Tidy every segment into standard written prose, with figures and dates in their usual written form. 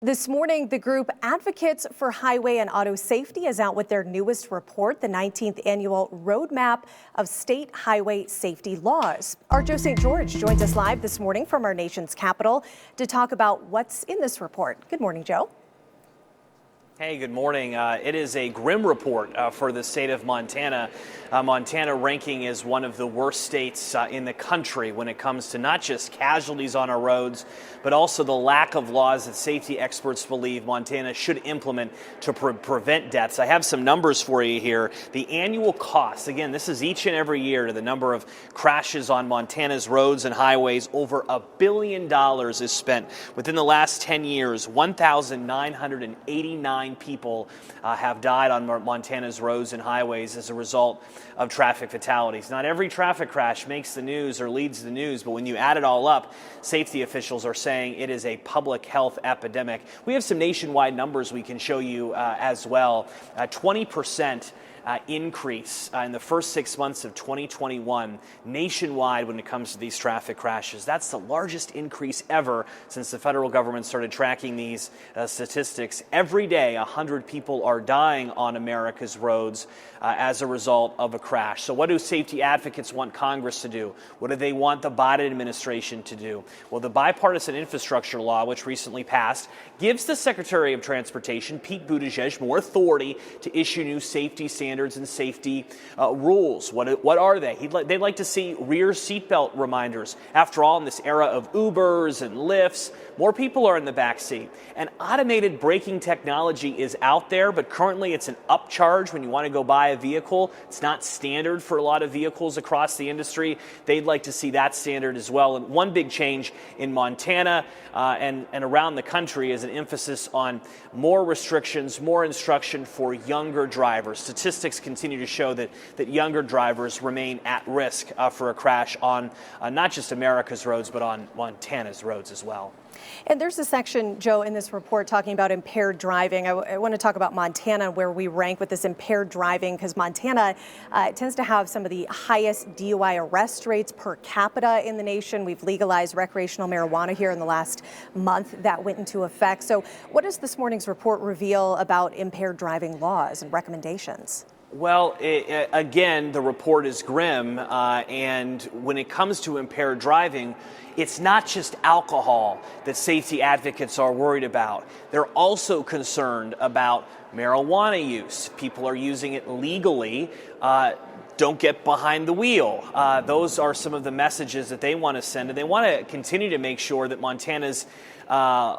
This morning, the group Advocates for Highway and Auto Safety is out with their newest report, the 19th Annual Roadmap of State Highway Safety Laws. Our Joe St. George joins us live this morning from our nation's capital to talk about what's in this report. Good morning, Joe. Hey, good morning. It is a grim report for the state of Montana. Montana ranking as one of the worst states in the country when it comes to not just casualties on our roads, but also the lack of laws that safety experts believe Montana should implement to prevent deaths. I have some numbers for you here. The annual cost, again, this is each and every year to the number of crashes on Montana's roads and highways. Over $1 billion is spent. Within the last 10 years, 1,989 people have died on Montana's roads and highways as a result of traffic fatalities. Not every traffic crash makes the news or leads the news, but when you add it all up, safety officials are saying it is a public health epidemic. We have some nationwide numbers we can show you as well. 20% increase in the first 6 months of 2021 nationwide when it comes to these traffic crashes. That's the largest increase ever since the federal government started tracking these statistics. Every day, 100 people are dying on America's roads as a result of a crash. So what do safety advocates want Congress to do? What do they want the Biden administration to do? Well, the bipartisan infrastructure law, which recently passed, gives the Secretary of Transportation, Pete Buttigieg, more authority to issue new safety standards and safety rules. What are they? They'd like to see rear seatbelt reminders. After all, in this era of Ubers and Lyfts, more people are in the back seat. And automated braking technology is out there, but currently it's an upcharge when you want to go buy a vehicle. It's not standard for a lot of vehicles across the industry. They'd like to see that standard as well. And one big change in Montana and around the country is an emphasis on more restrictions, more instruction for younger drivers. Statistics continue to show that younger drivers remain at risk for a crash on not just America's roads, but on Montana's roads as well. And there's a section, Joe, in this report talking about impaired driving. I want to talk about Montana, where we rank with this impaired driving, because Montana tends to have some of the highest DUI arrest rates per capita in the nation. We've legalized recreational marijuana here in the last month. That went into effect. So what does this morning's report reveal about impaired driving laws and recommendations? Well, again, the report is grim, and when it comes to impaired driving, it's not just alcohol that safety advocates are worried about. They're also concerned about marijuana use. People are using it legally. Don't get behind the wheel. Those are some of the messages that they want to send, and they want to continue to make sure that Montana's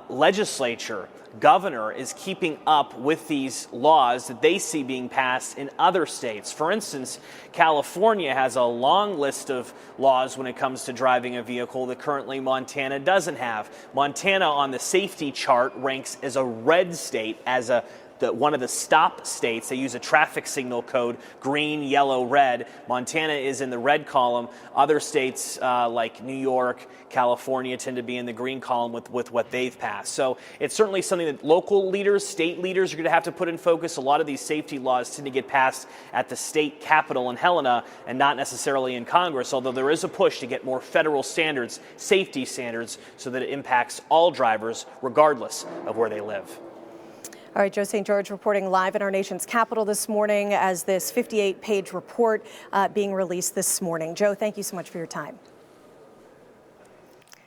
legislature, governor, is keeping up with these laws that they see being passed in other states. For instance, California has a long list of laws when it comes to driving a vehicle that currently Montana doesn't have. Montana on the safety chart ranks as a red state, as one of the stop states. They use a traffic signal code, green, yellow, red. Montana is in the red column. Other states like New York, California tend to be in the green column with what they've passed. So it's certainly something that local leaders, state leaders are going to have to put in focus. A lot of these safety laws tend to get passed at the state capitol in Helena and not necessarily in Congress, although there is a push to get more federal standards, safety standards, so that it impacts all drivers regardless of where they live. All right, Joe St. George reporting live in our nation's capital this morning as this 58-page report being released this morning. Joe, thank you so much for your time.